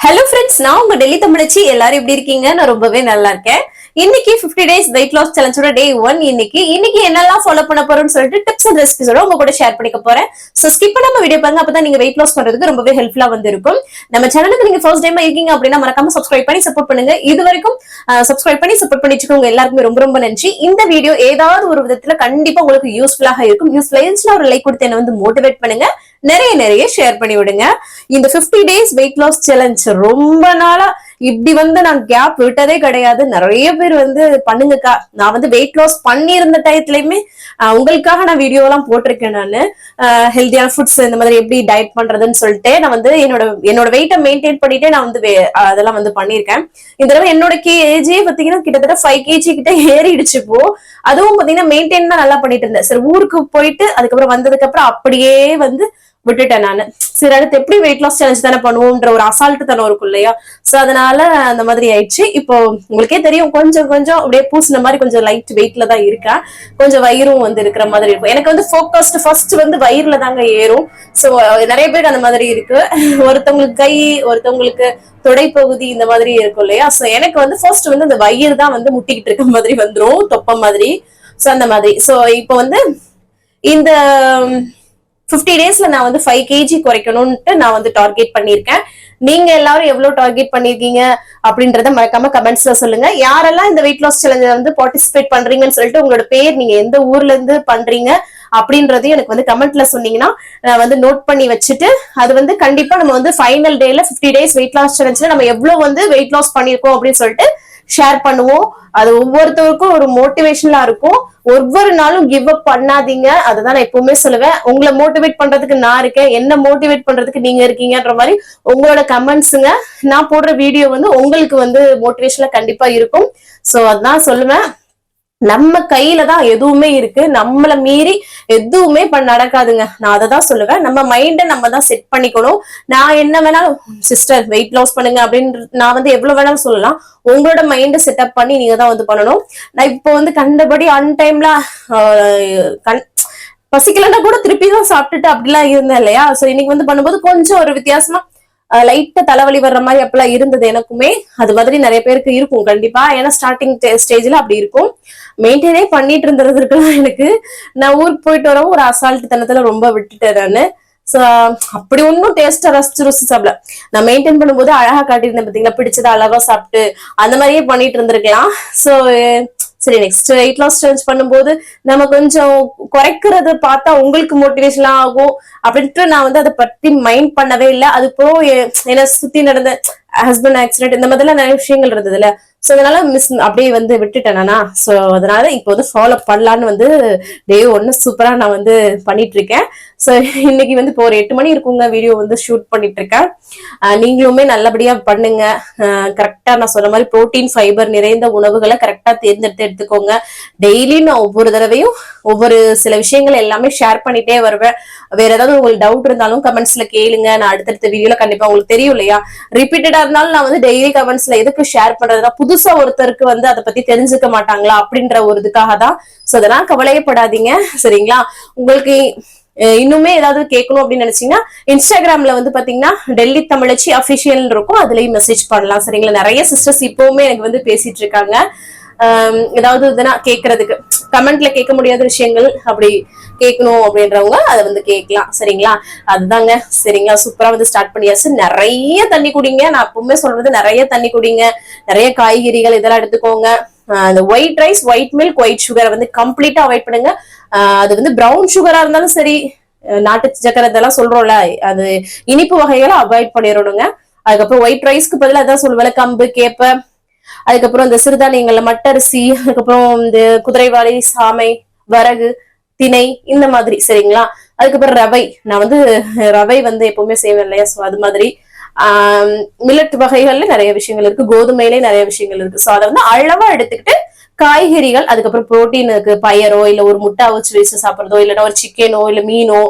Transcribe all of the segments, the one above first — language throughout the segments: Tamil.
ஹலோ ஃப்ரெண்ட்ஸ், நான் உங்க டெல்லி தமிழச்சி. எல்லாரும் எப்படி இருக்கீங்க? நான் ரொம்பவே நல்லா இருக்கேன். இன்னைக்கு 50 days weight loss challenge டே 1. இன்னைக்கு என்னெல்லாம் ஃபாலோ பண்ண போறோம்னு சொல்லிட்டு டிப்ஸ் அண்ட் ரெசிபிஸோட உங்க கூட ஷேர் பண்ணிக்க போறேன். சோ ஸ்கிப் பண்ணாம வீடியோ பாருங்க, அப்பதான் நீங்க weight loss பண்றதுக்கு ரொம்பவே ஹெல்ப்ஃபுல்லா வந்து இருக்கும். நம்ம சேனலுக்கு நீங்க ஃபர்ஸ்ட் டைம் இருக்கீங்க அப்படின்னா மறக்காம சப்ஸ்கிரைப் பண்ணி சப்போர்ட் பண்ணுங்க. இது வரைக்கும் சப்ஸ்கிரைப் பண்ணி சப்போர்ட் பண்ணிச்சுக்கோங்க. எல்லாருக்குமே ரொம்ப ரொம்ப நன்றி. இந்த வீடியோ ஏதாவது ஒரு விதத்துல கண்டிப்பா உங்களுக்கு யூஸ்ஃபுல்லாக இருக்கும். யூஸ்ஃபுல்லா இருந்துச்சுன்னா ஒரு லைக் கொடுத்து என்ன வந்து மோட்டிவேட் பண்ணுங்க. நிறைய ஷேர் பண்ணி விடுங்க. இந்த 50 days weight loss challenge ரொம்ப நாளா இப்படி வந்து நான் கேப் விட்டதே கிடையாது. நிறைய பேர் வந்து பண்ணுங்கக்கா, நான் வந்து வெயிட் லாஸ் பண்ணியிருந்த டயத்துலயுமே உங்களுக்காக நான் வீடியோ எல்லாம் போட்டிருக்கேன். நான் ஹெல்தியான ஃபுட்ஸ் இந்த மாதிரி எப்படி டயட் பண்றதுன்னு சொல்லிட்டு நான் வந்து என்னோட வெயிட்டை மெயின்டைன் பண்ணிட்டே நான் வந்து அதெல்லாம் வந்து பண்ணியிருக்கேன். இந்த தடவை என்னோட கேஜே பாத்தீங்கன்னா கிட்டத்தட்ட 5 kg கிட்ட ஏறிடுச்சு. இப்போ அதுவும் பாத்தீங்கன்னா மெயின்டைன் தான் நல்லா பண்ணிட்டு இருந்தேன். சரி, ஊருக்கு போயிட்டு அதுக்கப்புறம் வந்ததுக்கு அப்புறம் அப்படியே வந்து விட்டுட்டேன் நானு. சரி, அடுத்து எப்படி வெயிட் லாஸ் சேலஞ்ச் தானே பண்ணுவோம்ன்ற ஒரு அசால்ட்டு தனம் இருக்கும் இல்லையா? சோ அதனால அந்த மாதிரி ஆயிடுச்சு. இப்போ உங்களுக்கே தெரியும், கொஞ்சம் அப்படியே பூசின மாதிரி கொஞ்சம் லைட் வெயிட்ல தான் இருக்கேன். கொஞ்சம் வயிறும் வந்து இருக்கிற மாதிரி இருக்கும். எனக்கு வந்து ஃபோக்கஸ்ட் ஃபர்ஸ்ட் வந்து வயிறுல தாங்க ஏறும். சோ நிறைய பேருக்கு அந்த மாதிரி இருக்கு. ஒருத்தவங்களுக்கு கை, ஒருத்தவங்களுக்கு தொடைப்பகுதி இந்த மாதிரி இருக்கும் இல்லையா? சோ எனக்கு வந்து ஃபர்ஸ்ட் வந்து அந்த வயிறு தான் வந்து முட்டிக்கிட்டு இருக்க மாதிரி வந்துரும், தொப்ப மாதிரி. சோ அந்த மாதிரி. சோ இப்போ வந்து இந்த 50 daysல நான் வந்து 5 kg குறைக்கணும்ட்டு நான் வந்து டார்கெட் பண்ணிருக்கேன். நீங்க எல்லாரும் எவ்வளவு டார்கெட் பண்ணிருக்கீங்க அப்படின்றத மறக்காம கமெண்ட்ஸ்ல சொல்லுங்க. யாரெல்லாம் இந்த வெயிட் லாஸ் சேலஞ்சில வந்து பார்ட்டிசிபேட் பண்றீங்கன்னு சொல்லிட்டு உங்களோட பேர், நீங்க எந்த ஊர்ல இருந்து பண்றீங்க அப்படின்றதையும் எனக்கு வந்து கமெண்ட்ல சொன்னீங்கன்னா நான் வந்து நோட் பண்ணி வச்சுட்டு அது வந்து கண்டிப்பா நம்ம வந்து ஃபைனல் டேல 50 days வெயிட் லாஸ் சேலஞ்சில நம்ம எவ்வளவு வந்து வெயிட் லாஸ் பண்ணிருக்கோம் அப்படின்னு சொல்லிட்டு ஷேர் பண்ணுவோம். அது ஒவ்வொருத்தருக்கும் ஒரு மோட்டிவேஷனலா இருக்கும். ஒவ்வொரு நாளும் கிவ் அப் பண்ணாதீங்க. அதுதான் நான் எப்பவுமே சொல்லுவேன். உங்களை மோட்டிவேட் பண்றதுக்கு நான் இருக்கேன், என்ன மோட்டிவேட் பண்றதுக்கு நீங்க இருக்கீங்கன்ற மாதிரி உங்களோட கமெண்ட்ஸுங்க, நான் போடுற வீடியோ வந்து உங்களுக்கு வந்து மோட்டிவேஷன்ல கண்டிப்பா இருக்கும். சோ அதான் சொல்லுவேன், நம்ம கையில தான் எதுவுமே இருக்கு. நம்மள மீறி எதுவுமே நடக்காதுங்க. நான் அதை தான் சொல்லுவேன். நம்ம மைண்ட நம்ம தான் செட் பண்ணிக்கணும். நான் என்ன வேணாலும் சிஸ்டர் வெயிட் லாஸ் பண்ணுங்க அப்படின்னு நான் வந்து எவ்வளவு வேணாலும் சொல்லலாம். உங்களோட மைண்ட செட்டப் பண்ணி நீங்க தான் வந்து பண்ணணும். நான் இப்போ வந்து கண்டபடி அன்டைம்ல பசிக்கலன்னா கூட திருப்பி தான் சாப்பிட்டுட்டு அப்படிலாம் இருந்தேன் இல்லையா? சோ இன்னைக்கு வந்து பண்ணும்போது கொஞ்சம் ஒரு வித்தியாசமா லைட்டா தலைவலி வர்ற மாதிரி அப்பெல்லாம் இருந்தது எனக்குமே. அது மாதிரி நிறைய பேருக்கு இருக்கும் கண்டிப்பா. ஏன்னா ஸ்டார்டிங் ஸ்டேஜ்ல அப்படி இருக்கும். மெயின்டைனே பண்ணிட்டு இருந்ததுக்கெல்லாம் எனக்கு நான் ஊருக்கு போயிட்டு வரவும் ஒரு அசால்ட்டு தனத்துல ரொம்ப விட்டுட்டேன் நானு. சோ அப்படி ஒன்னும் டேஸ்டா ரசிச்சு சாப்பிடல. நான் மெயின்டைன் பண்ணும்போது அழகா காட்டியிருந்தேன் பாத்தீங்களா, பிடிச்சதை அளவா சாப்பிட்டு அந்த மாதிரியே பண்ணிட்டு இருந்திருக்கலாம். சோ சரி, நெக்ஸ்ட் வெயிட் லாஸ் சேலஞ்ச் பண்ணும்போது நம்ம கொஞ்சம் குறைக்கிறத பார்த்தா உங்களுக்கு மோட்டிவேஷன் ஆகும் அப்படின்ட்டு நான் வந்து அதை பத்தி மைண்ட் பண்ணவே இல்லை. அது இப்போ என்ன சுத்தி நடந்த ஹஸ்பண்ட் ஆக்சிடென்ட் இந்த மாதிரிலாம் நிறைய விஷயங்கள் இருந்தது இல்ல. சோ அதனால அப்படியே வந்து விட்டுட்டேன் நானா. சோ அதனால இப்போ வந்து ஃபாலோ பண்ணலான்னு வந்து டே 1 சூப்பரா நான் வந்து பண்ணிட்டு இருக்கேன். சோ இன்னைக்கு வந்து இப்போ ஒரு 8 மணி இருக்குங்க வீடியோ வந்து ஷூட் பண்ணிட்டு இருக்கேன். நீங்களுமே நல்லபடியா பண்ணுங்க. கரெக்டா நான் சொன்ன மாதிரி புரோட்டீன் ஃபைபர் நிறைந்த உணவுகளை கரெக்டா தேர்ந்தெடுத்து எடுத்துக்கோங்க. டெய்லி நான் ஒவ்வொரு தடவையும் ஒவ்வொரு சில விஷயங்கள் எல்லாமே ஷேர் பண்ணிட்டே வருவேன். வேற ஏதாவது உங்களுக்கு டவுட் இருந்தாலும் கமெண்ட்ஸ்ல கேளுங்க. நான் அடுத்தடுத்த வீடியோல கண்டிப்பா உங்களுக்கு தெரியும் இல்லையா, ரிப்பீட்டடா இருந்தாலும் நான் வந்து டெய்லி கமெண்ட்ஸ்ல எதுக்கு ஷேர் பண்றதுனா புதுசா ஒருத்தருக்கு வந்து அதை பத்தி தெரிஞ்சுக்க மாட்டாங்களா அப்படின்ற ஒரு இதுக்காக தான். சோ அதெல்லாம் கவலையப்படாதீங்க, சரிங்களா? உங்களுக்கு இன்னுமே ஏதாவது கேட்கணும் அப்படின்னு நினைச்சீங்கன்னா இன்ஸ்டாகிராம்ல வந்து பாத்தீங்கன்னா டெல்லி தமிழச்சி அபிஷியல் இருக்கும், அதுலயும் மெசேஜ் பண்ணலாம், சரிங்களா? நிறைய சிஸ்டர்ஸ் இப்பவுமே எனக்கு வந்து பேசிட்டு இருக்காங்க. ஏதாவது இதுனா கேட்கறதுக்கு கமெண்ட்ல கேட்க முடியாத விஷயங்கள் அப்படி கேட்கணும் அப்படின்றவங்க அதை வந்து கேட்கலாம், சரிங்களா? அதுதாங்க, சரிங்களா? சூப்பரா வந்து ஸ்டார்ட் பண்ணியாச்சு. நிறைய தண்ணி குடிங்க. நான் எப்பவுமே சொல்றது நிறைய தண்ணி குடிங்க, நிறைய காய்கறிகள் இதெல்லாம் எடுத்துக்கோங்க. அந்த white rice, white milk, white சுகரை வந்து கம்ப்ளீட்டா அவாய்ட் பண்ணுங்க. அது வந்து பிரவுன் சுகரா இருந்தாலும் சரி, நாட்டு சக்கரை இதெல்லாம் சொல்றோம்ல, அது இனிப்பு வகைகளை அவாய்ட் பண்ணிடணுங்க. அதுக்கப்புறம் ஒயிட் ரைஸ்க்கு பதிலாக அதான் சொல்லுவேன், கம்பு, கேப்ப, அதுக்கப்புறம் இந்த சிறுதானியங்கள்ல மட்டரிசி, அதுக்கப்புறம் இந்த குதிரைவாளி, சாமை, வரகு, திணை இந்த மாதிரி, சரிங்களா? அதுக்கப்புறம் ரவை, நான் வந்து ரவை வந்து எப்பவுமே செய்வேன் இல்லையா? சோ அது மாதிரி மில்லட் வகைகள்ல நிறைய விஷயங்கள் இருக்கு, கோதுமையிலே நிறைய விஷயங்கள் இருக்கு. சோ அதை வந்து அளவா எடுத்துக்கிட்டு காய்கறிகள், அதுக்கப்புறம் புரோட்டீனுக்கு பயரோ இல்ல ஒரு முட்டை அவிச்சு வச்சு சாப்பிடுறதோ இல்லைன்னா ஒரு சிக்கனோ இல்ல மீனோ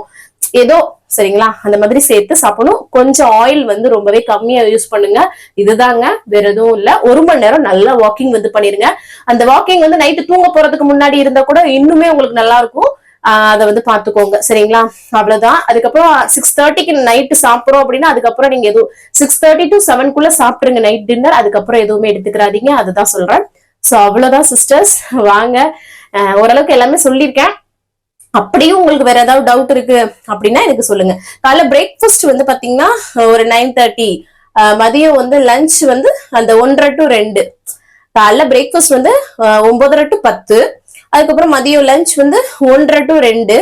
ஏதோ, சரிங்களா? அந்த மாதிரி சேர்த்து சாப்பிடணும். கொஞ்சம் ஆயில் வந்து ரொம்பவே கம்மியா யூஸ் பண்ணுங்க. இதுதாங்க, வேற எதுவும் இல்ல. 1 மணி நேரம் நல்லா வாக்கிங் வந்து பண்ணிருங்க. அந்த வாக்கிங் வந்து நைட்டு தூங்க போறதுக்கு முன்னாடி இருந்தா கூட இன்னுமே உங்களுக்கு நல்லா இருக்கும். அதை வந்து பாத்துக்கோங்க சரிங்களா. அவ்வளவுதான். அதுக்கப்புறம் 6:30க்கு நைட்டு சாப்பிடுறோம் அப்படின்னா அதுக்கப்புறம் நீங்க எதுவும் 6:30 to 7 சாப்பிட்டுருங்க நைட் டின்னர். அதுக்கப்புறம் எதுவுமே எடுத்துக்கிறாதீங்க, அதுதான் சொல்றேன். சோ அவ்வளவுதான் சிஸ்டர்ஸ். வாங்க, ஓரளவுக்கு எல்லாமே சொல்லியிருக்கேன். அப்படியும் உங்களுக்கு வேற ஏதாவது டவுட் இருக்கு அப்படின்னா எனக்கு சொல்லுங்க. காலைல பிரேக்ஃபாஸ்ட் வந்து பாத்தீங்கன்னா ஒரு 9:30, மதியம் வந்து லஞ்ச் வந்து அந்த 1:30 to 2, காலைல பிரேக்ஃபாஸ்ட் வந்து 9:30 to 10, அதுக்கப்புறம் மதியம் லஞ்ச் வந்து 1:30 to 2,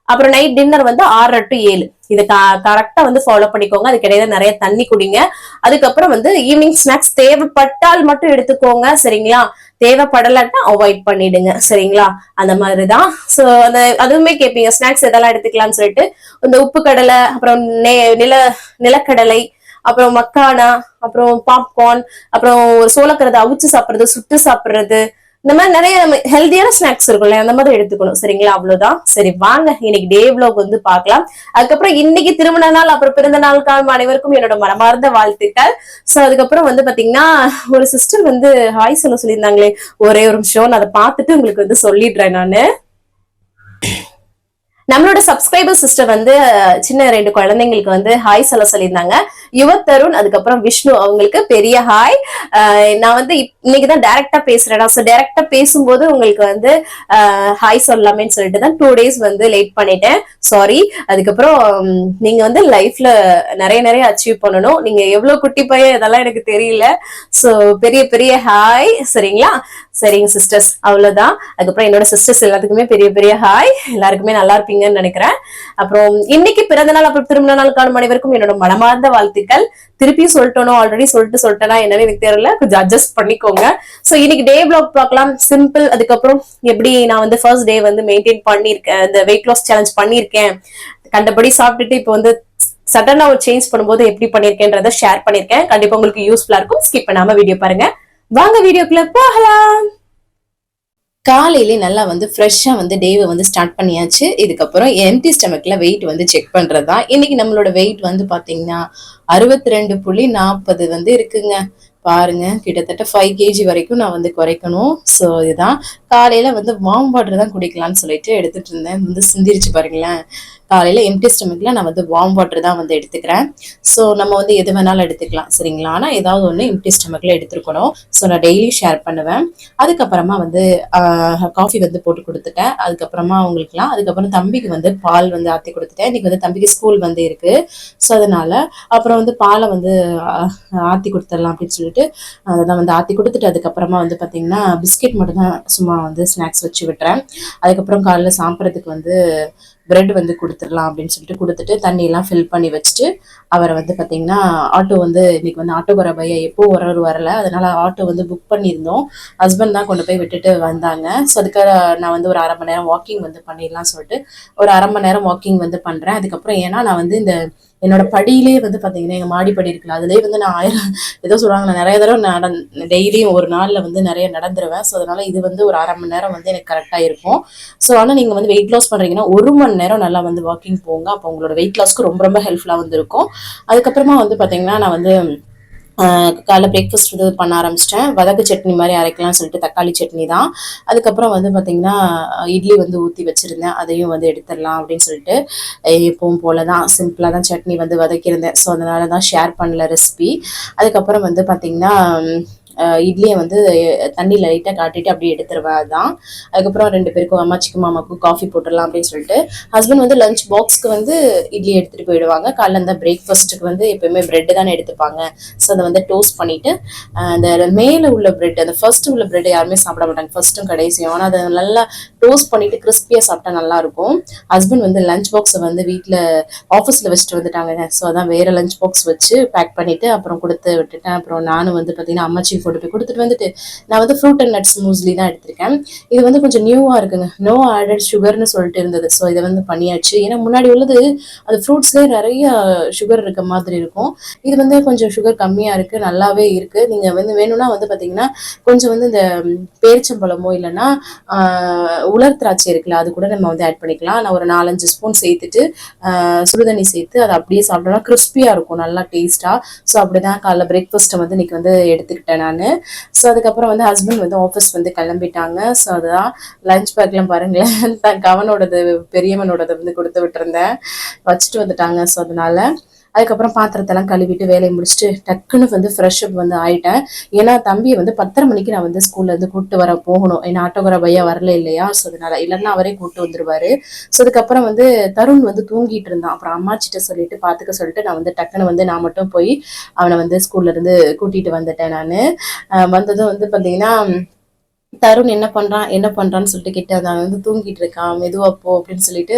அப்புறம் நைட் டின்னர் வந்து 6:30 to 7. இதை கரெக்டா வந்து ஃபாலோ பண்ணிக்கோங்க. அதுக்கு இடையில நிறைய தண்ணி குடிங்க. அதுக்கப்புறம் வந்து ஈவினிங் ஸ்நாக்ஸ் தேவைப்பட்டால் மட்டும் எடுத்துக்கோங்க சரிங்களா. தேவைப்படலாட்டா அவாய்ட் பண்ணிடுங்க சரிங்களா. அந்த மாதிரிதான். சோ அந்த அதுவுமே கேட்பீங்க ஸ்நாக்ஸ் எதெல்லாம் எடுத்துக்கலாம்னு சொல்லிட்டு. இந்த உப்பு கடலை, அப்புறம் நிலக்கடலை, அப்புறம் மக்கானா, அப்புறம் பாப்கார்ன், அப்புறம் சோளக்கரதை அவிச்சு சாப்பிடுறது, சுட்டு சாப்பிடுறது, இந்த மாதிரி நிறைய ஹெல்தியான ஸ்நாக்ஸ் இருக்கும்ல, அந்த மாதிரி எடுத்துக்கணும் சரிங்களா. அவ்வளவுதான். சரி வாங்க இன்னைக்கு டே விலாக் வந்து பார்க்கலாம். அதுக்கப்புறம் இன்னைக்கு திருமண நாள் அப்புறம் பிறந்த நாளுக்கான அனைவருக்கும் என்னோட மனமார்ந்த வாழ்த்துக்கள். சோ அதுக்கப்புறம் வந்து பாத்தீங்கன்னா ஒரு சிஸ்டர் வந்து ஹாய் சொல்ல சொல்லியிருந்தாங்களே, ஒரே ஒரு நிமிஷம் நான் அதை பார்த்துட்டு உங்களுக்கு வந்து சொல்லிடுறேன் நானு. நம்மளோட சப்ஸ்கிரைபர் சிஸ்டர் வந்து சின்ன 2 குழந்தைங்களுக்கு வந்து ஹாய் சொல்ல சொல்லியிருந்தாங்க. யுவத் தருண், அதுக்கப்புறம் விஷ்ணு, அவங்களுக்கு பெரிய ஹாய். நான் வந்து இன்னைக்குதான் டைரக்டா பேசுறேன். நான் டைரக்டா பேசும்போது உங்களுக்கு வந்து ஹாய் சொல்லலாமேன்னு சொல்லிட்டு தான் 2 days வந்து லேட் பண்ணிட்டேன், சாரி. அதுக்கப்புறம் நீங்க வந்து லைஃப்ல நிறைய நிறைய அச்சீவ் பண்ணணும். நீங்க எவ்வளவு குட்டி பையன் இதெல்லாம் எனக்கு தெரியல. சோ பெரிய பெரிய ஹாய் சரிங்களா. சரிங்க சிஸ்டர்ஸ், அவ்வளவுதான். அதுக்கப்புறம் என்னோட சிஸ்டர்ஸ் எல்லாத்துக்குமே பெரிய பெரிய ஹாய். எல்லாருக்குமே நல்லா இருப்பீங்கன்னு நினைக்கிறேன். அப்புறம் இன்னைக்கு பிறந்த நாள் அப்புறம் திருமண நாள் காணும் அனைவருக்கும் என்னோட மனமார்ந்த வாழ்த்துக்கள். திருப்பியும் சொல்லிட்டோம், ஆல்ரெடி சொல்லிட்டேனா என்னன்னு எனக்கு தெரியல, கொஞ்சம் அட்ஜஸ்ட் பண்ணிக்கோங்க. சோ இன்னைக்கு டே விலாக் பார்க்கலாம், சிம்பிள். அதுக்கப்புறம் எப்படி நான் வந்து ஃபர்ஸ்ட் டே வந்து மெயின்டைன் பண்ணிருக்கேன், இந்த வெயிட் லாஸ் சேலஞ்ச் பண்ணிருக்கேன், கண்டபடி சாப்பிட்டுட்டு இப்போ வந்து சடனா ஒரு சேஞ்ச் பண்ணும்போது எப்படி பண்ணிருக்கேன்றத ஷேர் பண்ணிருக்கேன். கண்டிப்பா உங்களுக்கு யூஸ்ஃபுல்லா இருக்கும். ஸ்கிப் பண்ணாம வீடியோ பாருங்க. வாங்க வீடியோக்குள்ள போகலாம். காலையிலே நல்லா வந்து ஃப்ரெஷ்ஷா வந்து டேவை வந்து ஸ்டார்ட் பண்ணியாச்சு. இதுக்கப்புறம் எம்டி ஸ்டமக்ல வெயிட் வந்து செக் பண்றதுதான். இன்னைக்கு நம்மளோட வெயிட் வந்து பாத்தீங்கன்னா 62.40 வந்து இருக்குங்க. பாருங்க, கிட்டத்தட்ட 5 kg வரைக்கும் நான் வந்து குறைக்கணும். ஸோ இதுதான் காலையில வந்து வார்ம் வாட்டர் தான் குடிக்கலாம்னு சொல்லிட்டு எடுத்துட்டு இருந்தேன். வந்து சிந்திருச்சு பாருங்களேன். காலையில எம்டி ஸ்டமக்ல நான் வந்து வார்ம் வாட்டர் தான் வந்து எடுத்துக்கிறேன். ஸோ நம்ம வந்து எது வேணாலும் எடுத்துக்கலாம் சரிங்களா. ஆனால் ஏதாவது ஒன்று எம்டி ஸ்டமக்ல எடுத்துருக்கணும். ஸோ நான் டெய்லி ஷேர் பண்ணுவேன். அதுக்கப்புறமா வந்து காஃபி வந்து போட்டு கொடுத்துட்டேன். அதுக்கப்புறமா அவங்களுக்குலாம், அதுக்கப்புறம் தம்பிக்கு வந்து பால் வந்து ஆற்றி கொடுத்துட்டேன். இன்னைக்கு வந்து தம்பிக்கு ஸ்கூல் வந்து இருக்கு. ஸோ அதனால அப்புறம் வந்து பாலை வந்து ஆற்றி கொடுத்துடலாம் அப்படின்னு சொல்லிட்டு அதை தான் வந்து ஆற்றி கொடுத்துட்டு, அதுக்கப்புறமா வந்து பார்த்தீங்கன்னா பிஸ்கெட் மட்டும் தான் சும்மா வந்து ஸ்நாக்ஸ் வச்சு விட்டுறேன். அதுக்கப்புறம் காலையில் சாப்பிட்றதுக்கு வந்து பிரெட் வந்து கொடுத்துடலாம் அப்படின்னு சொல்லிட்டு கொடுத்துட்டு தண்ணியெல்லாம் ஃபில் பண்ணி வச்சுட்டு அவரை வந்து பார்த்தீங்கன்னா ஆட்டோ வந்து இன்னைக்கு வந்து ஆட்டோக்கார பையா எப்போ வரல, அதனால ஆட்டோ வந்து புக் பண்ணியிருந்தோம். ஹஸ்பண்ட் தான் கொண்டு போய் விட்டுட்டு வந்தாங்க. ஸோ அதுக்காக நான் வந்து ஒரு 1/2 மணி நேரம் வாக்கிங் வந்து பண்ணிடலாம் சொல்லிட்டு ஒரு 1/2 மணி நேரம் வாக்கிங் வந்து பண்றேன். அதுக்கப்புறம் ஏன்னா நான் வந்து இந்த என்னோட படியிலே வந்து பாத்தீங்கன்னா எங்க மாடி படி இருக்குல்ல, அதுலயே வந்து நான் ஏதோ சொல்றாங்க, நான் நிறைய தடவை டெய்லியும் ஒரு நாள்ல வந்து நிறைய நடந்துருவேன். ஸோ அதனால இது வந்து ஒரு 1/2 மணி நேரம் வந்து எனக்கு கரெக்டா இருக்கும். ஸோ ஆனா நீங்க வந்து வெயிட் லாஸ் பண்றீங்கன்னா 1 மணி நேரம் நல்லா வந்து வாக்கிங் போங்க. அப்போ உங்களோட வெயிட் லாஸ்க்கு ரொம்ப ரொம்ப ஹெல்ப்ஃபுல்லா வந்து இருக்கும். அதுக்கப்புறமா வந்து பாத்தீங்கன்னா நான் வந்து காலைல பிரேக்ஃபாஸ்ட் வந்து பண்ண ஆரம்பிச்சிட்டேன். வதக்கு சட்னி மாதிரி அரைக்கலாம்னு சொல்லிட்டு தக்காளி சட்னி தான். அதுக்கப்புறம் வந்து பார்த்தீங்கன்னா இட்லி வந்து ஊற்றி வச்சுருந்தேன், அதையும் வந்து எடுத்துடலாம் அப்படின்னு சொல்லிட்டு எப்பவும் போல தான் சிம்பிளாக தான் சட்னி வந்து வதக்கியிருந்தேன். ஸோ அதனால தான் ஷேர் பண்ணல ரெசிபி. அதுக்கப்புறம் வந்து பார்த்தீங்கன்னா இட்லியை வந்து தண்ணியில் லைட்டாக காட்டிட்டு அப்படியே எடுத்துருவேன். அதுதான். அதுக்கப்புறம் 2 பேருக்கும் அம்மாச்சிக்கும் மாமாக்கும் காஃபி போட்டுடலாம் அப்படின்னு சொல்லிட்டு ஹஸ்பண்ட் வந்து லஞ்ச் பாக்ஸ்க்கு வந்து இட்லி எடுத்துகிட்டு போயிடுவாங்க. காலைல அந்த பிரேக்ஃபாஸ்ட்டுக்கு வந்து எப்பயுமே பிரெட் தானே எடுத்துப்பாங்க. ஸோ அதை வந்து டோஸ்ட் பண்ணிவிட்டு அந்த மேலே உள்ள பிரெட், அந்த ஃபர்ஸ்ட் உள்ள பிரெட் யாருமே சாப்பிட மாட்டாங்க, ஃபர்ஸ்ட்டும் கடைசியும். ஆனால் அதை நல்லா டோஸ்ட் பண்ணிவிட்டு கிறிஸ்பியாக சாப்பிட்டா நல்லாயிருக்கும். ஹஸ்பண்ட் வந்து லஞ்ச் பாக்ஸை வந்து வீட்டில் ஆஃபீஸில் வச்சுட்டு வந்துட்டாங்க. ஸோ அதான் வேறு லஞ்ச் பாக்ஸ் வச்சு பேக் பண்ணிவிட்டு அப்புறம் கொடுத்து விட்டுட்டேன். அப்புறம் நானும் வந்து பார்த்தீங்கன்னா அம்மாச்சி கொண்டு போய் கொடுத்துட்டு வந்துட்டு நான் வந்து ஃப்ரூட் அண்ட் நட்ஸ் மூஸ்லி தான் எடுத்திருக்கேன். இது வந்து கொஞ்சம் நியூவா இருக்குங்க, நோ ஆடட் சுகர்னு சொல்லிட்டு இருந்தது. ஸோ இதை வந்து பண்ணியாச்சு. ஏன்னா முன்னாடி உள்ளது அது ஃப்ரூட்ஸ்லேயே நிறைய சுகர் இருக்க மாதிரி இருக்கும். இது வந்து கொஞ்சம் சுகர் கம்மியா இருக்கு, நல்லாவே இருக்கு. நீங்க வந்து வேணும்னா வந்து பாத்தீங்கன்னா கொஞ்சம் வந்து இந்த பேரிச்சம்பழமோ இல்லைன்னா உலர் திராட்சை இருக்குல்ல, அது கூட நம்ம வந்து ஆட் பண்ணிக்கலாம். நான் ஒரு 4-5 ஸ்பூன் சேர்த்துட்டு சுடுதண்ணி சேர்த்து அதை அப்படியே சாப்பிட்டோம்னா கிறிஸ்பியா இருக்கும், நல்லா டேஸ்டா. ஸோ அப்படிதான் காலைல பிரேக்ஃபாஸ்ட்டை வந்து இன்னைக்கு வந்து எடுத்துக்கிட்டேன் நான். ஸோ அதுக்கப்புறம் வந்து ஹஸ்பண்ட் வந்து ஆஃபீஸ் வந்து கிளம்பிட்டாங்க. ஸோ அதுதான் லஞ்ச் பேக்லாம் பாருங்களேன், கவனோடது பெரியவனோடது வந்து கொடுத்து விட்டுருந்தேன், வச்சுட்டு வந்துட்டாங்க. ஸோ அதனால அதுக்கப்புறம் பாத்திரத்தெல்லாம் கழுவிட்டு வேலையை முடிச்சுட்டு டக்குன்னு வந்து ஃப்ரெஷ் அப் வந்து ஆயிட்டேன். ஏன்னா தம்பியை வந்து 10:30 மணிக்கு நான் வந்து ஸ்கூல்ல இருந்து கூப்பிட்டு வர போகணும். ஏன்னா ஆட்டோகிராஃப் பையா வரல இல்லையா, ஸோ அதனால இல்லைன்னா அவரே கூப்பிட்டு வந்துருவாரு. ஸோ அதுக்கப்புறம் வந்து தருண் வந்து தூங்கிட்டு இருந்தான். அப்புறம் அம்மாச்சிட்ட சொல்லிட்டு பாத்துக்க சொல்லிட்டு நான் வந்து டக்குன்னு வந்து நான் மட்டும் போய் அவனை வந்து ஸ்கூல்ல இருந்து கூட்டிட்டு வந்துட்டேன். நான் வந்ததும் வந்து பாத்தீங்கன்னா தருண் என்ன பண்றான்னு சொல்லிட்டு கிட்ட நான் வந்து தூங்கிட்டு இருக்கான், மெதுவா போ அப்படின்னு சொல்லிட்டு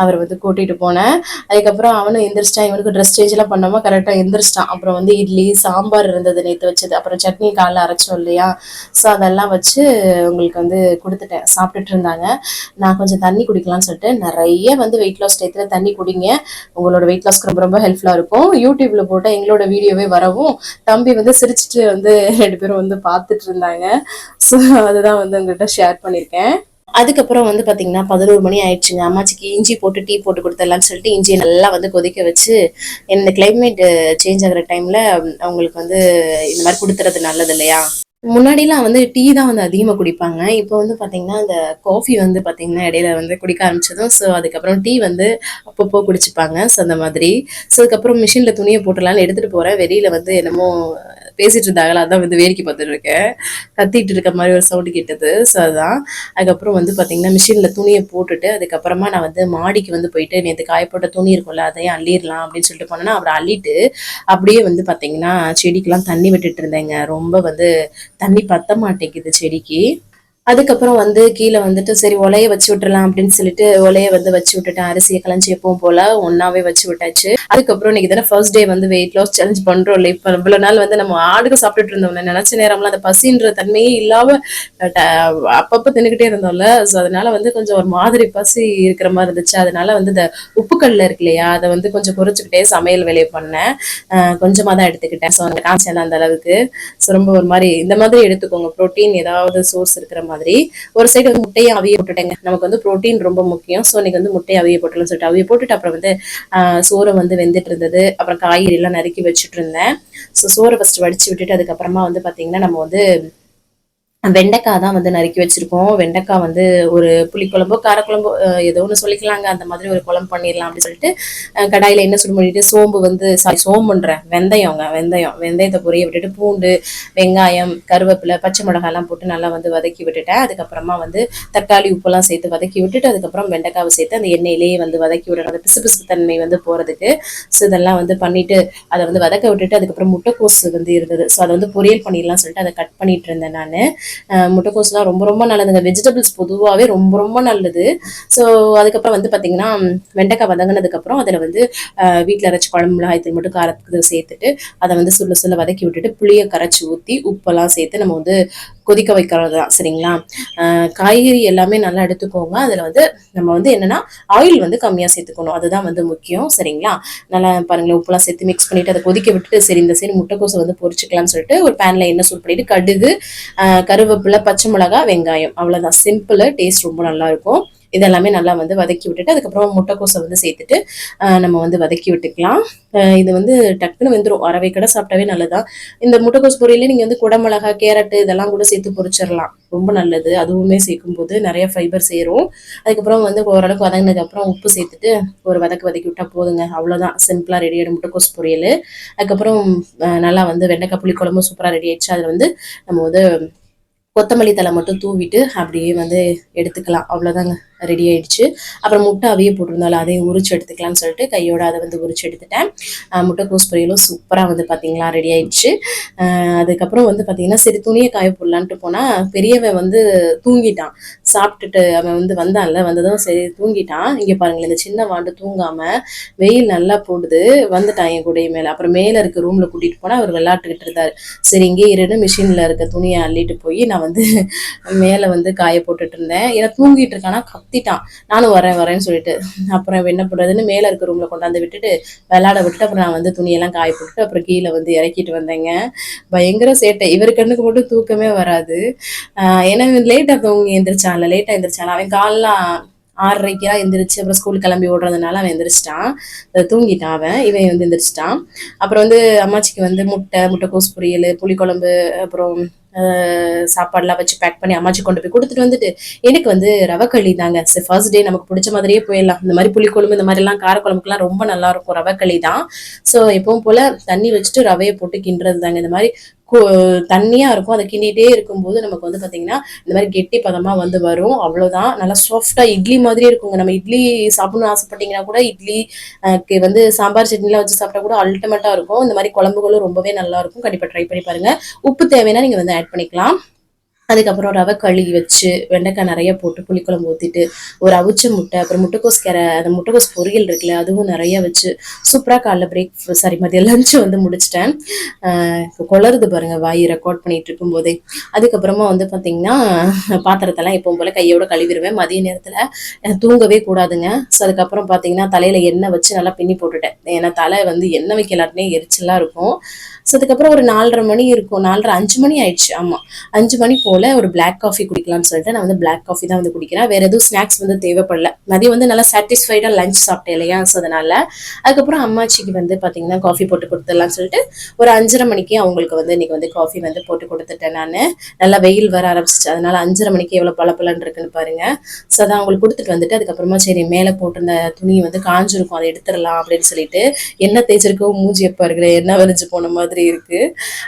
அவர் வந்து கூட்டிட்டு போனேன். அதுக்கப்புறம் அவனும் எந்திரிச்சிட்டான். இவனுக்கு ட்ரெஸ் சேஞ்ச் எல்லாம் பண்ணாம கரெக்டா எந்திரிச்சிட்டான். அப்புறம் வந்து இட்லி சாம்பார் இருந்தது நேற்று வச்சது, அப்புறம் சட்னி காலைல அரைச்சோம் இல்லையா, ஸோ அதெல்லாம் வச்சு உங்களுக்கு வந்து கொடுத்துட்டேன், சாப்பிட்டுட்டு இருந்தாங்க. நான் கொஞ்சம் தண்ணி குடிக்கலாம்னு சொல்லிட்டு நிறைய வந்து வெயிட் லாஸ் டயத்துல தண்ணி குடிங்க, உங்களோட வெயிட் லாஸ்க்கு ரொம்ப ரொம்ப ஹெல்ப்ஃபுல்லா இருக்கும். யூடியூப்ல போட்ட எங்களோட வீடியோவே வரவும் தம்பி வந்து சிரிச்சுட்டு வந்து 2 பேரும் வந்து பார்த்துட்டு இருந்தாங்க. ஸோ அதுதான் வந்து உங்கள்கிட்ட ஷேர் பண்ணியிருக்கேன். அதுக்கப்புறம் வந்து பாத்தீங்கன்னா 11 மணி ஆயிடுச்சுங்க. அம்மாச்சிக்கு இஞ்சி போட்டு டீ போட்டு கொடுத்துடலான்னு சொல்லிட்டு இஞ்சியை நல்லா வந்து கொதிக்க வச்சு, இந்த கிளைமேட் சேஞ்ச் ஆகுற டைம்ல அவங்களுக்கு வந்து இந்த மாதிரி கொடுத்துறது நல்லது இல்லையா. முன்னாடிலாம் வந்து டீ தான் வந்து அதிகமாக குடிப்பாங்க. இப்போ வந்து பார்த்தீங்கன்னா இந்த காஃபி வந்து பார்த்தீங்கன்னா இடையில வந்து குடிக்க ஆரம்பிச்சதும், ஸோ அதுக்கப்புறம் டீ வந்து அப்பப்போ குடிச்சுப்பாங்க. ஸோ அந்த மாதிரி. ஸோ அதுக்கப்புறம் மிஷினில் துணியை போட்டுடலான்னு எடுத்துகிட்டு போகிறேன். வெளியில் வந்து என்னமோ பேசிட்டு இருந்தாங்களா, அதான் வந்து வேடிக்கை பார்த்துட்டு இருக்கேன். கத்திட்டு இருக்க மாதிரி ஒரு சவுண்டு கேட்டது. ஸோ அதுதான். அதுக்கப்புறம் வந்து பார்த்தீங்கன்னா மிஷினில் துணியை போட்டுட்டு அதுக்கப்புறமா நான் வந்து மாடிக்கு வந்து போயிட்டு நேற்று காயப்போட்ட துணி இருக்கும்ல அதையும் அள்ளிடலாம் அப்படின்னு சொல்லிட்டு போனேன்னா, அப்புறம் அள்ளிட்டு அப்படியே வந்து பார்த்தீங்கன்னா செடிக்கெல்லாம் தண்ணி விட்டுட்டு இருந்தேங்க. ரொம்ப வந்து தண்ணி பத்த மாட்டேங்குது செடிக்கு. அதுக்கப்புறம் வந்து கீழே வந்துட்டு சரி ஒலைய வச்சு விட்டுறலாம் அப்படின்னு சொல்லிட்டு ஒலைய வந்து வச்சு விட்டுட்டேன். அரிசியை களைஞ்சி எப்பவும் போல ஒன்னாவே வச்சு விட்டாச்சு. அதுக்கப்புறம் இன்னைக்கு தானே ஃபர்ஸ்ட் டே வந்து வெயிட் லாஸ் சேலஞ்ச் பண்றோம் இல்லை. இப்ப இவ்வளவு நாள் வந்து நம்ம ஆடுக்கு சாப்பிட்டுட்டு இருந்தோம்ல, நினைச்ச நேரம்லாம் அந்த பசின்ற தன்மையே இல்லாம அப்பப்ப தின்னுக்கிட்டே இருந்தோம்ல. ஸோ அதனால வந்து கொஞ்சம் ஒரு மாதிரி பசி இருக்கிற மாதிரி இருந்துச்சு. அதனால வந்து இந்த உப்புக்கல்ல இருக்கு இல்லையா, அதை வந்து கொஞ்சம் குறைச்சிக்கிட்டே சமையல் வேலையை பண்ணேன். கொஞ்சமா தான் எடுத்துக்கிட்டேன். ஸோ அந்த காய்ச்சல் அந்த அளவுக்கு. ஸோ ரொம்ப ஒரு மாதிரி இந்த மாதிரி எடுத்துக்கோங்க, ப்ரோட்டீன் ஏதாவது சோர்ஸ் இருக்கிற மாதிரி. ஒரு சைடு வந்து முட்டையை அவிய போட்டுட்டேங்க, நமக்கு வந்து ப்ரோட்டீன் ரொம்ப முக்கியம். ஸோ இன்னைக்கு வந்து முட்டையை அவிய போட்டலாம்னு சொல்லிட்டு அவிய போட்டுட்டு அப்புறம் வந்து சோறை வந்து வெந்துட்டு இருந்தது. அப்புறம் காய்கறி எல்லாம் நறுக்கி வச்சுட்டு இருந்தேன். ஸோ சோறை ஃபர்ஸ்ட் வடிச்சு விட்டுட்டு அதுக்கப்புறமா வந்து பாத்தீங்கன்னா நம்ம வந்து வெண்டைக்காய் தான் வந்து நறுக்கி வச்சிருக்கோம். வெண்டைக்காய் வந்து ஒரு புளிக்குழம்போ காரக்குழம்போ ஏதோ ஒன்று சொல்லிக்கலாங்க, அந்த மாதிரி ஒரு குழம்பு பண்ணிடலாம் அப்படின்னு சொல்லிட்டு கடாயில என்ன சுடு பண்ணிட்டு சோம்பு வந்து சோம்புன்றேன் வெந்தயத்தை பொரிய விட்டுட்டு பூண்டு வெங்காயம் கருவேப்பிலை பச்சை மிளகாய் எல்லாம் போட்டு நல்லா வந்து வதக்கி விட்டுட்டேன். அதுக்கப்புறமா வந்து தக்காளி உப்பெல்லாம் சேர்த்து வதக்கி விட்டுட்டு அதுக்கப்புறம் வெண்டைக்காவை சேர்த்து அந்த எண்ணெயிலேயே வந்து வதக்கி விடணும், அந்த பிசு தன்மை வந்து போறதுக்கு. ஸோ இதெல்லாம் வந்து பண்ணிட்டு அதை வந்து வதக்க விட்டுட்டு அதுக்கப்புறம் முட்டைக்கோஸ் வந்து இருந்தது. ஸோ அதை வந்து பொரியல் பண்ணிடலாம் சொல்லிட்டு அதை கட் பண்ணிட்டு இருந்தேன் நான். முட்டைக்கோஸ்லாம் ரொம்ப ரொம்ப நல்லதுங்க, வெஜிடபிள்ஸ் பொதுவாகவே ரொம்ப ரொம்ப நல்லது. ஸோ அதுக்கப்புறம் வந்து பார்த்தீங்கன்னா வெண்டைக்காய் வதங்கினதுக்கு அப்புறம் அதில் வந்து வீட்டில் அரைச்சி குழம்பு மிளகாய்த்தூள் மட்டும் காரத்துக்கு சேர்த்துட்டு அதை வந்து சுள்ள வதக்கி விட்டுட்டு புளியை கரைச்சி ஊற்றி உப்பெல்லாம் சேர்த்து நம்ம வந்து கொதிக்க வைக்கிறது தான். சரிங்களா. காய்கறி எல்லாமே நல்லா எடுத்துக்கோங்க. அதில் வந்து நம்ம வந்து என்னன்னா ஆயில் வந்து கம்மியாக சேர்த்துக்கணும், அதுதான் வந்து முக்கியம். சரிங்களா. நல்லா பாருங்களேன் உப்புலாம் சேர்த்து மிக்ஸ் பண்ணிட்டு அதை கொதிக்க விட்டுட்டு சரி இந்த சைடு முட்டைக்கோசை வந்து பொரிச்சுக்கலாம்னு சொல்லிட்டு ஒரு பேன்ல எண்ணெய் சூட் பண்ணிட்டு கடுகு கருவேப்பிலை பச்சை மிளகாய் வெங்காயம் அவ்வளோதான், சிம்பிள், டேஸ்ட் ரொம்ப நல்லா இருக்கும். இதெல்லாமே நல்லா வந்து வதக்கி விட்டுட்டு அதுக்கப்புறம் முட்டைக்கோசை வந்து சேர்த்துட்டு நம்ம வந்து வதக்கி விட்டுக்கலாம். இது வந்து டக்குன்னு வெந்துடும், அரை கடை சாப்பிட்டாவே நல்லதான். இந்த முட்டைக்கோஸ் பொரியலே நீங்க வந்து குடமிளகா கேரட்டு இதெல்லாம் கூட சேர்த்து பொரிச்சிடலாம், ரொம்ப நல்லது. அதுவுமே சேர்க்கும் போது நிறைய ஃபைபர் சேரும். அதுக்கப்புறம் வந்து ஓரளவுக்கு வதங்கினதுக்கு அப்புறம் உப்பு சேர்த்துட்டு ஒரு வதக்கி விட்டா போதுங்க, அவ்வளவுதான். சிம்பிளா ரெடி ஆயிடும் முட்டைக்கோஸ் பொரியல். அதுக்கப்புறம் நல்லா வந்து வெண்டைக்காய் புளி குழம்பு சூப்பரா ரெடி ஆயிடுச்சு. அதுல வந்து நம்ம வந்து கொத்தமல்லி தலை மட்டும் தூவிட்டு அப்படியே வந்து எடுத்துக்கலாம், அவ்வளோதாங்க, ரெடி ஆயிடுச்சு. அப்புறம் முட்டை அவிய போட்டிருந்தாலும் அதையும் உரிச்சு எடுத்துக்கலாம்னு சொல்லிட்டு கையோட அதை வந்து உரிச்சு எடுத்துட்டேன். முட்டைக்கோஸ் பொரியலும் சூப்பராக வந்து பார்த்தீங்களா ரெடி ஆயிடுச்சு. அதுக்கப்புறம் வந்து பார்த்தீங்கன்னா சரி துணியை காய போடலான்ட்டு போனால் பெரியவன் வந்து தூங்கிட்டான். சாப்பிட்டுட்டு அவன் வந்து வந்ததும் சரி தூங்கிட்டான். இங்கே பாருங்களேன் இந்த சின்ன வாண்டு தூங்காமல் வெயில் நல்லா போடுது வந்துட்டான் என் கூடைய மேலே. அப்புறம் மேலே இருக்க ரூமில் கூட்டிகிட்டு போனால் அவர் விளையாட்டுக்கிட்டு இருந்தார். சரி இங்கே இருந்து மிஷினில் இருக்க துணியை அள்ளிட்டு போய் நான் வந்து மேலே வந்து காய போட்டுட்டு இருந்தேன். ஏன்னா தூங்கிட்டு இருக்கானா கத்திட்டான். நானும் வரேன் வரேன்னு சொல்லிட்டு. அப்புறம் என்ன பண்றதுன்னு மேல இருக்க ரூம்ல கொண்டாந்து விட்டுட்டு விளையாட விட்டுட்டு அப்புறம் நான் வந்து துணியெல்லாம் காய போட்டுட்டு அப்புறம் கீழே வந்து இறக்கிட்டு வந்தேங்க. பயங்கர சேட்டை. இவரு கண்ணுக்கு மட்டும் தூக்கமே வராது. ஏன்னா லேட்டா தூங்கி எந்திரிச்சான்ல, லேட்டா எந்திரிச்சான். அவன் காலைல 6:30க்கெல்லாம் எந்திரிச்சு அப்புறம் ஸ்கூல் கிளம்பி ஓடுறதுனால அவன் எந்திரிச்சிட்டான். தூங்கிட்டான் அவன். இவன் வந்து எந்திரிச்சிட்டான். அப்புறம் வந்து அம்மாச்சிக்கு வந்து முட்டைக்கோஸ் பொரியல், புளிக்குழம்பு, அப்புறம் சாப்பாடுலாம் வச்சு பேக் பண்ணி அம்மாச்சி கொண்டு போய் கொடுத்துட்டு வந்துட்டு எனக்கு வந்து ரவைக்களி தாங்க. ஃபர்ஸ்ட் டே நமக்கு பிடிச்ச மாதிரியே போயிடலாம். இந்த மாதிரி புளிக்குழம்பு இந்த மாதிரி எல்லாம் காரக்குழம்புக்குலாம் ரொம்ப நல்லா இருக்கும் ரவைக்களி தான். ஸோ எப்பவும் போல தண்ணி வச்சுட்டு ரவையை போட்டு கிண்டுறது தாங்க. இந்த மாதிரி தண்ணியா இருக்கும். அதை கிண்டிகிட்டே இருக்கும்போது நமக்கு வந்து பாத்தீங்கன்னா இந்த மாதிரி கெட்டி பதமா வந்து வரும். அவ்வளவுதான். நல்லா சாஃப்டா இட்லி மாதிரி இருக்குங்க. நம்ம இட்லி சாப்பிடணும்னு ஆசைப்பட்டீங்கன்னா கூட இட்லி வந்து சாம்பார் சட்னிலாம் வச்சு சாப்பிட்டா கூட அல்டிமேட்டா இருக்கும். இந்த மாதிரி குழம்புகளும் ரொம்பவே நல்லா இருக்கும். கண்டிப்பா ட்ரை பண்ணி பாருங்க. உப்பு தேவைன்னா நீங்க வந்து ஆட் பண்ணிக்கலாம். அதுக்கப்புறம் ரவை களி வச்சு வெண்டைக்காய் நிறைய போட்டு புளிக்குழம்பு ஊற்றிட்டு ஒரு அவிச்ச முட்டை, அப்புறம் முட்டைக்கோஸ் அந்த முட்டைக்கோஸ் பொரியல் இருக்குல்ல அதுவும் நிறைய வச்சு சூப்பராக காலைல மதியம் லஞ்சு வந்து முடிச்சிட்டேன். குளருது பாருங்க வாய் ரெக்கார்ட் பண்ணிட்டு இருக்கும் போதே. அதுக்கப்புறமா வந்து பார்த்தீங்கன்னா பாத்திரத்தெல்லாம் எப்பவும் போல கையோட கழுவிடுவேன். மதிய நேரத்தில் தூங்கவே கூடாதுங்க. ஸோ அதுக்கப்புறம் பார்த்தீங்கன்னா தலையில எண்ணெய் வச்சு நல்லா பின்னி போட்டுட்டேன். ஏன்னா தலை வந்து எண்ணெய் வைக்கலாட்டினே எரிச்சலாக இருக்கும். ஸோ அதுக்கப்புறம் ஒரு 4:30 மணி இருக்கும். 4:30 5 மணி ஆயிடுச்சு. ஆமா 5 மணி போல ஒரு பிளாக் காஃபி குடிக்கலாம்னு சொல்லிட்டு நான் வந்து பிளாக் காஃபி தான் வந்து குடிக்கிறேன். வேற எதுவும் ஸ்நாக்ஸ் வந்து தேவைப்படல. மதியம் வந்து நல்லா சாட்டிஸ்ஃபைடா லஞ்ச் சாப்பிட்டேன் இல்லையா. ஸோ அதனால அதுக்கப்புறம் அம்மாச்சிக்கு வந்து பாத்தீங்கன்னா காஃபி போட்டு கொடுத்துடலாம்னு சொல்லிட்டு ஒரு 5:30 மணிக்கு அவங்களுக்கு வந்து இன்னைக்கு வந்து காஃபி வந்து போட்டு கொடுத்துட்டேன். நான் நல்லா வெயில் வர ஆரம்பிச்சிச்சு. அதனால 5:30 மணிக்கு எவ்வளவு பளபளன்னு இருக்குன்னு பாருங்க. ஸோ அதான் அவங்களுக்கு கொடுத்துட்டு வந்துட்டு அதுக்கப்புறமா சரி மேலே போட்டிருந்த துணி வந்து காஞ்சிருக்கும் அதை எடுத்துடலாம் அப்படின்னு சொல்லிட்டு எண்ணெய் தேய்ச்சிருக்கவும் மூஞ்சி எப்ப இருக்கிற எண்ணெய் வரைஞ்சு போன மாதிரி இருக்கு.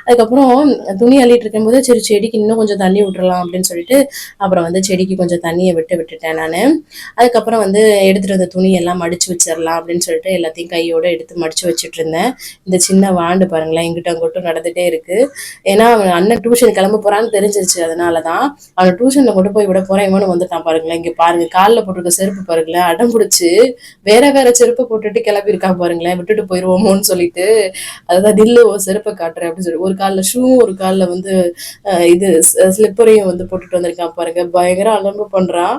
அதுக்கப்புறம் துணி அள்ளிட்டு இருக்கும் போது சரி செடிக்கு இன்னும் கொஞ்சம் தண்ணி விட்டுறலாம் அப்படின்னு சொல்லிட்டு அப்புறம் வந்து செடிக்கு கொஞ்சம் தண்ணியை விட்டுட்டேன் நான். அதுக்கப்புறம் வந்து எடுத்துட்டு வந்த துணி எல்லாம் மடிச்சு வச்சிடலாம் அப்படின்னு சொல்லிட்டு எல்லாத்தையும் கையோட எடுத்து மடிச்சு வச்சுட்டு இருந்தேன். இந்த சின்ன வாண்டு பாருங்களேன் இங்கிட்ட அங்கிட்டும் நடந்துட்டே இருக்கு. ஏன்னா அவன் அண்ணன் டியூஷன் கிளம்ப போறான்னு தெரிஞ்சிருச்சு. அதனாலதான் அவனை டியூஷன்ல கொண்டு போய் விட போறேன். இவனும் வந்துட்டான் பாருங்களேன். இங்க பாருங்க காலில் போட்டிருக்க செருப்பு பாருங்களேன். அடம் பிடிச்சு வேற செருப்பு போட்டுட்டு கிளம்பி இருக்கான் பாருங்களேன். விட்டுட்டு போயிருவோமோன்னு சொல்லிட்டு அதுதான் நில்லு செருப்பை காட்டுறேன் அப்படின்னு சொல்லி ஒரு காலில் ஷூ ஒரு காலில் வந்து இது ஸ்லிப்பரையும் வந்து போட்டுட்டு வந்திருக்கான் பாருங்க. பயங்கர அலம்பு பண்றான்.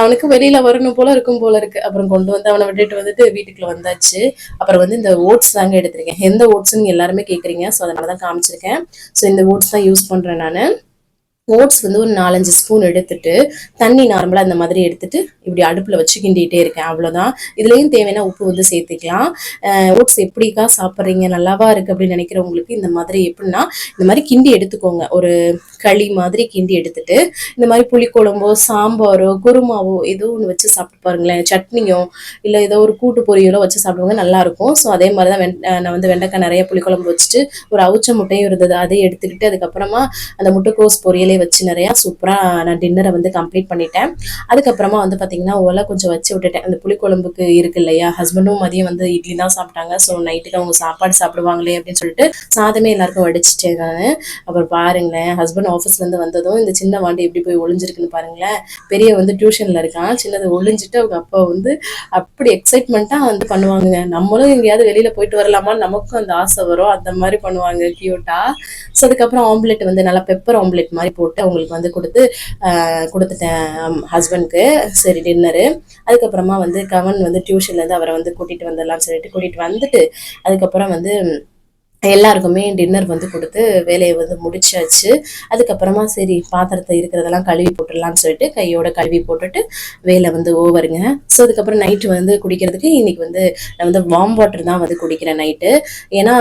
அவனுக்கு வெளியில வரணும் போல இருக்கும் போல இருக்கு. அப்புறம் கொண்டு வந்து அவனை விட்டுட்டு வந்துட்டு வீட்டுக்குள்ள வந்தாச்சு. அப்புறம் வந்து இந்த ஓட்ஸ் தாங்க எடுத்திருக்கேன். எந்த ஓட்ஸ்ன்னு எல்லாருமே கேட்குறீங்க. ஸோ அதனாலதான் காமிச்சிருக்கேன். ஸோ இந்த ஓட்ஸ் தான் யூஸ் பண்றேன் நான். ஓட்ஸ் வந்து ஒரு 4-5 ஸ்பூன் எடுத்துட்டு தண்ணி நார்மலா இந்த மாதிரி எடுத்துட்டு இப்படி அடுப்புல வச்சு கிண்டிகிட்டே இருக்கேன். அவ்வளவுதான். இதுலயும் தேவையான உப்பு வந்து சேர்த்துக்கலாம். ஓட்ஸ் எப்படிக்கா சாப்பிட்றீங்க நல்லாவா இருக்கு அப்படின்னு நினைக்கிறவங்களுக்கு இந்த மாதிரி எப்படின்னா இந்த மாதிரி கிண்டி எடுத்துக்கோங்க. ஒரு களி மாதிரி கிண்டி எடுத்துட்டு இந்த மாதிரி புளிக்குழம்போ சாம்பாரோ குருமாவோ ஏதோ ஒன்று வச்சு சாப்பிட்டு பாருங்களேன். சட்னியோ இல்லை ஏதோ ஒரு கூட்டு பொரியலோ வச்சு சாப்பிடுவாங்க நல்லா இருக்கும். ஸோ அதே மாதிரிதான் நான் வந்து வெண்டைக்காய் நிறைய புளிக்குழம்பு வச்சுட்டு ஒரு அவிச்ச முட்டையும் இருந்தது அதையும் எடுத்துக்கிட்டு அதுக்கப்புறமா அந்த முட்டைக்கோஸ் பொரியலே வச்சு நிறையா சூப்பராக நான் டின்னரை வந்து கம்ப்ளீட் பண்ணிட்டேன். அதுக்கப்புறமா வந்து பார்த்தீங்கன்னா ஒலை கொஞ்சம் வச்சு விட்டுட்டேன். அந்த புளிக்குழம்புக்கு இருக்கு இல்லையா. ஹஸ்பண்டும் மதியம் வந்து இட்லி தான் சாப்பிட்டாங்க. ஸோ நைட்டுக்கு அவங்க சாப்பாடு சாப்பிடுவாங்களே அப்படின்னு சொல்லிட்டு சாதமே எல்லாருக்கும் வடிச்சிட்டேன் நான். அப்புறம் பாருங்களேன் ஹஸ்பண்ட் ஆஃபீஸ்லேருந்து வந்ததும் இந்த சின்ன வாண்டி எப்படி போய் ஒளிஞ்சிருக்குன்னு பாருங்களேன். பெரிய வந்து டியூஷனில் இருக்கான். சின்னது ஒளிஞ்சிட்டு அவங்க அப்பா வந்து அப்படி எக்ஸைட்மெண்ட்டாக வந்து பண்ணுவாங்க. நம்மளும் எங்கேயாவது வெளியில் போயிட்டு வரலாமான்னு நமக்கும் அந்த ஆசை வரும். அந்த மாதிரி பண்ணுவாங்க கியூட்டா. ஸோ அதுக்கப்புறம் ஆம்லெட் வந்து நல்லா பெப்பர் ஆம்லெட் மாதிரி போட்டு அவங்களுக்கு வந்து கொடுத்துட்டேன் ஹஸ்பண்ட்க்கு. சரி டின்னரு. அதுக்கப்புறமா வந்து கவன் வந்து டியூஷன்லேருந்து அவரை வந்து கூட்டிகிட்டு வந்துடலாம்னு சொல்லிட்டு கூட்டிகிட்டு வந்துட்டு அதுக்கப்புறம் வந்து எல்லாருக்குமே டின்னர் வந்து கொடுத்து வேலையை வந்து முடிச்சாச்சு. அதுக்கப்புறமா சரி பாத்திரத்தை இருக்கிறதெல்லாம் கழுவி போட்டுடலாம்னு சொல்லிட்டு கையோட கழுவி போட்டுட்டு வேலை வந்து ஓவருங்க. ஸோ அதுக்கப்புறம் நைட்டு வந்து குடிக்கிறதுக்கு இன்னைக்கு வந்து நான் வந்து வார்ம் வாட்டர் தான் வந்து குடிக்கிறேன் நைட்டு. ஏன்னா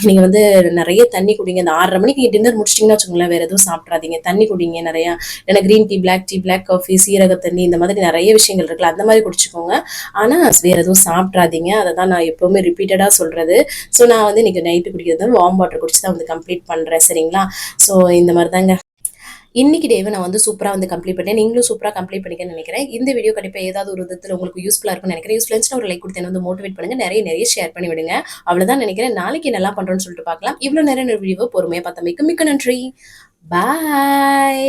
நீங்கள் வந்து நிறைய தண்ணி குடிங்க. இந்த 6:30 மணிக்கு டின்னர் முடிச்சிட்டிங்கன்னா வச்சுக்கோங்களேன் வேற எதுவும் சாப்பிட்றாதீங்க. தண்ணி குடிங்க நிறையா. ஏன்னா கிரீன் டீ பிளாக் காஃபி சீரக தண்ணி இந்த மாதிரி நிறைய விஷயங்கள் இருக்குல்ல அந்த மாதிரி குடிச்சுக்கோங்க. ஆனால் வேற எதுவும் சாப்பிட்றாதீங்க. அதை தான் நான் எப்பவுமே ரிப்பீட்டடாக சொல்றது. ஸோ நான் வந்து இன்னைக்கு நைட்டு குடிக்கிறது வார்ம் வாட்டர் குடிச்சு தான் வந்து கம்ப்ளீட் பண்றேன். சரிங்களா. ஸோ இந்த மாதிரி தாங்க இன்னைக்கு டேவை நான் வந்து சூப்பராக வந்து கம்ப்ளீட் பண்ணேன். நீங்களும் சூப்பராக கம்ப்ளீட் பண்ணிக்கன்னு நினைக்கிறேன். இந்த வீடியோ கண்டிப்பாக ஏதாவது ஒரு விதத்தில் உங்களுக்கு யூஸ்ஃபுல்லாக இருக்கும்னு நினைக்கிறேன். யூஸ்ஃபுல்லாக ஒரு லைக் கொடுத்து வந்து மோட்டிவேட் பண்ணுங்க. நிறைய ஷேர் பண்ணி விடுங்க. அவ்வளவுதான் நினைக்கிறேன். நாளைக்கு நல்லா பண்றோம்னு சொல்லிட்டு பார்க்கலாம். இவ்வளவு நேரம் வீடியோ பொறுமையா பார்த்தமைக்கு மிக்க நன்றி. பாய்.